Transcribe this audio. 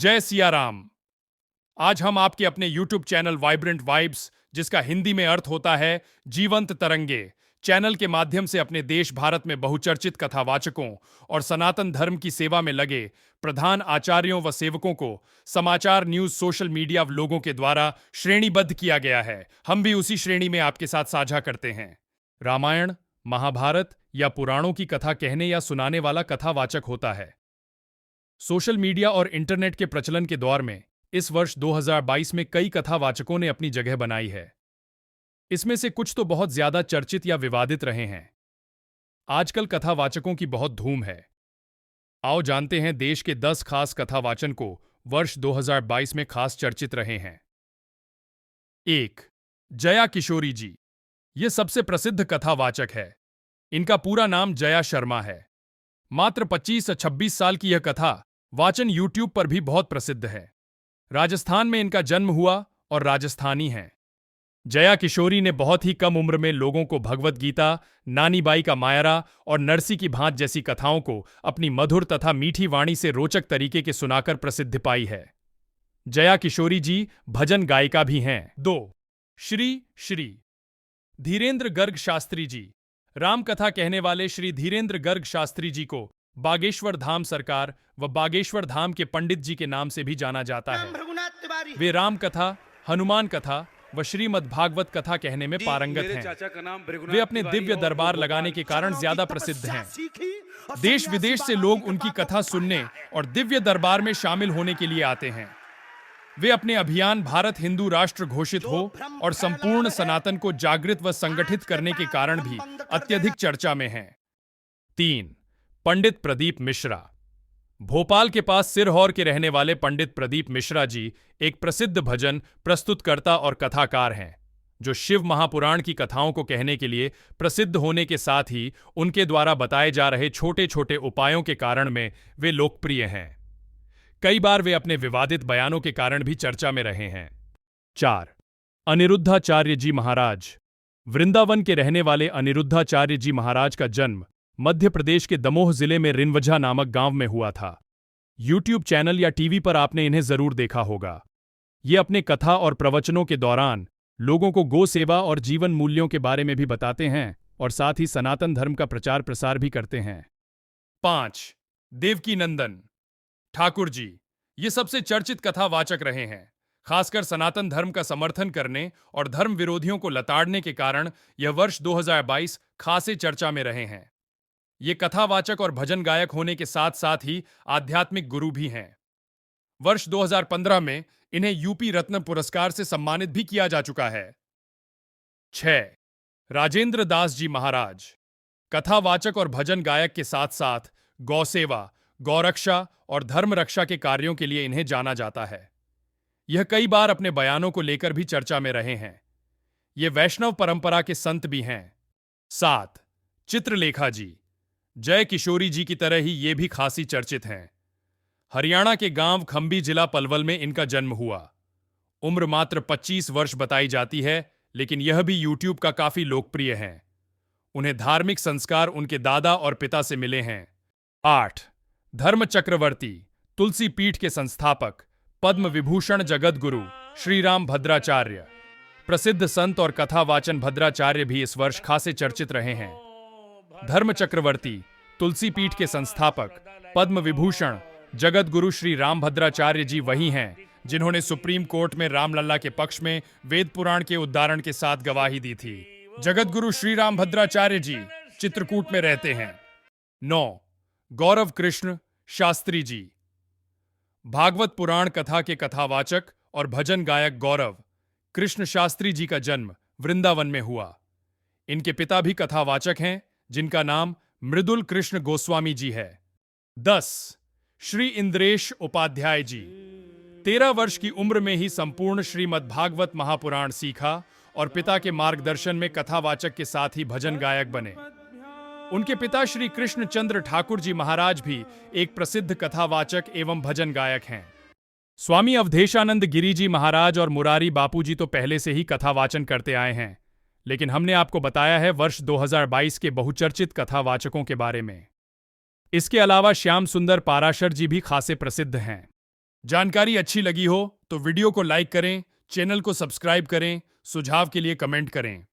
जय सिया राम। आज हम आपके अपने YouTube चैनल वाइब्रेंट वाइब्स, जिसका हिंदी में अर्थ होता है जीवंत तरंगे, चैनल के माध्यम से अपने देश भारत में बहुचर्चित कथावाचकों और सनातन धर्म की सेवा में लगे प्रधान आचार्यों व सेवकों को समाचार, न्यूज, सोशल मीडिया लोगों के द्वारा श्रेणीबद्ध किया गया है। हम भी उसी श्रेणी में आपके साथ साझा करते हैं। रामायण, महाभारत या पुराणों की कथा कहने या सुनाने वाला कथावाचक होता है। सोशल मीडिया और इंटरनेट के प्रचलन के दौर में इस वर्ष 2022 में कई कथावाचकों ने अपनी जगह बनाई है। इसमें से कुछ तो बहुत ज्यादा चर्चित या विवादित रहे हैं। आजकल कथावाचकों की बहुत धूम है। आओ जानते हैं देश के 10 खास कथावाचन को वर्ष 2022 में खास चर्चित रहे हैं। 1. जया किशोरी जी। ये सबसे प्रसिद्ध कथावाचक है। इनका पूरा नाम जया शर्मा है। मात्र 25 से 26 साल की यह कथा वाचन YouTube पर भी बहुत प्रसिद्ध है। राजस्थान में इनका जन्म हुआ और राजस्थानी हैं। जया किशोरी ने बहुत ही कम उम्र में लोगों को भगवत गीता, नानी बाई का मायरा और नरसी की भांत जैसी कथाओं को अपनी मधुर तथा मीठी वाणी से रोचक तरीके के सुनाकर प्रसिद्धि पाई है। जया किशोरी जी भजन गायिका भी हैं। 2. श्री धीरेन्द्र गर्ग शास्त्री जी। राम कथा कहने वाले श्री धीरेन्द्र गर्ग शास्त्री जी को बागेश्वर धाम सरकार व बागेश्वर धाम के पंडित जी के नाम से भी जाना जाता है। वे राम कथा, हनुमान कथा व श्रीमद् भागवत कथा कहने में पारंगत हैं। वे अपने दिव्य दरबार लगाने के कारण ज्यादा प्रसिद्ध हैं। देश विदेश से लोग उनकी कथा सुनने और दिव्य दरबार में शामिल होने के लिए आते हैं। वे अपने अभियान भारत हिंदू राष्ट्र घोषित हो और संपूर्ण सनातन को जागृत व संगठित करने के कारण भी अत्यधिक चर्चा में हैं। 3. पंडित प्रदीप मिश्रा। भोपाल के पास सिरहौर के रहने वाले पंडित प्रदीप मिश्रा जी एक प्रसिद्ध भजन प्रस्तुतकर्ता और कथाकार हैं, जो शिव महापुराण की कथाओं को कहने के लिए प्रसिद्ध होने के साथ ही उनके द्वारा बताए जा रहे छोटे छोटे उपायों के कारण में वे लोकप्रिय हैं। कई बार वे अपने विवादित बयानों के कारण भी चर्चा में रहे हैं। 4. अनिरुद्धाचार्य जी महाराज। वृंदावन के रहने वाले अनिरुद्धाचार्य जी महाराज का जन्म मध्य प्रदेश के दमोह जिले में रिनवजा नामक गांव में हुआ था। YouTube चैनल या टीवी पर आपने इन्हें जरूर देखा होगा। ये अपने कथा और प्रवचनों के दौरान लोगों को गो सेवा और जीवन मूल्यों के बारे में भी बताते हैं और साथ ही सनातन धर्म का प्रचार प्रसार भी करते हैं। 5. देवकी नंदन ठाकुर जी। ये सबसे चर्चित कथावाचक रहे हैं। खासकर सनातन धर्म का समर्थन करने और धर्म विरोधियों को लताड़ने के कारण यह वर्ष 2022 खासे चर्चा में रहे हैं। ये कथावाचक और भजन गायक होने के साथ साथ ही आध्यात्मिक गुरु भी हैं। वर्ष 2015 में इन्हें यूपी रत्न पुरस्कार से सम्मानित भी किया जा चुका है। 6. राजेंद्र दास जी महाराज। कथावाचक और भजन गायक के साथ साथ गौसेवा, गौरक्षा और धर्म रक्षा के कार्यों के लिए इन्हें जाना जाता है। यह कई बार अपने बयानों को लेकर भी चर्चा में रहे हैं। ये वैष्णव परंपरा के संत भी हैं। 7. चित्रलेखा जी। जय किशोरी जी की तरह ही ये भी खासी चर्चित हैं। हरियाणा के गांव खंबी जिला पलवल में इनका जन्म हुआ। उम्र मात्र 25 वर्ष बताई जाती है, लेकिन यह भी YouTube का काफी लोकप्रिय है। उन्हें धार्मिक संस्कार उनके दादा और पिता से मिले हैं। 8. धर्म चक्रवर्ती तुलसी पीठ के संस्थापक पद्म विभूषण जगत गुरु श्री राम भद्राचार्य। प्रसिद्ध संत और कथावाचन भद्राचार्य भी इस वर्ष खासे चर्चित रहे हैं। धर्म चक्रवर्ती तुलसी पीठ के संस्थापक पद्म विभूषण जगत गुरु श्री राम भद्राचार्य जी वही हैं जिन्होंने सुप्रीम कोर्ट में रामलला के पक्ष में वेद पुराण के उद्धारण के साथ गवाही दी थी। जगत गुरु श्री राम भद्राचार्य जी चित्रकूट में रहते हैं। 9. गौरव कृष्ण शास्त्री जी। भागवत पुराण कथा के कथावाचक और भजन गायक गौरव कृष्ण शास्त्री जी का जन्म वृंदावन में हुआ। इनके पिता भी कथावाचक हैं, जिनका नाम मृदुल कृष्ण गोस्वामी जी है। 10. श्री इंद्रेश उपाध्याय जी। 13 वर्ष की उम्र में ही संपूर्ण श्रीमद् भागवत महापुराण सीखा और पिता के मार्गदर्शन में कथावाचक के साथ ही भजन गायक बने। उनके पिता श्री कृष्ण चंद्र ठाकुर जी महाराज भी एक प्रसिद्ध कथावाचक एवं भजन गायक हैं। स्वामी अवधेशानंद गिरी जी महाराज और मुरारी बापू जी तो पहले से ही कथावाचन करते आए हैं, लेकिन हमने आपको बताया है वर्ष 2022 के बहुचर्चित कथावाचकों के बारे में। इसके अलावा श्याम सुंदर पाराशर जी भी खासे प्रसिद्ध हैं। जानकारी अच्छी लगी हो तो वीडियो को लाइक करें, चैनल को सब्सक्राइब करें, सुझाव के लिए कमेंट करें।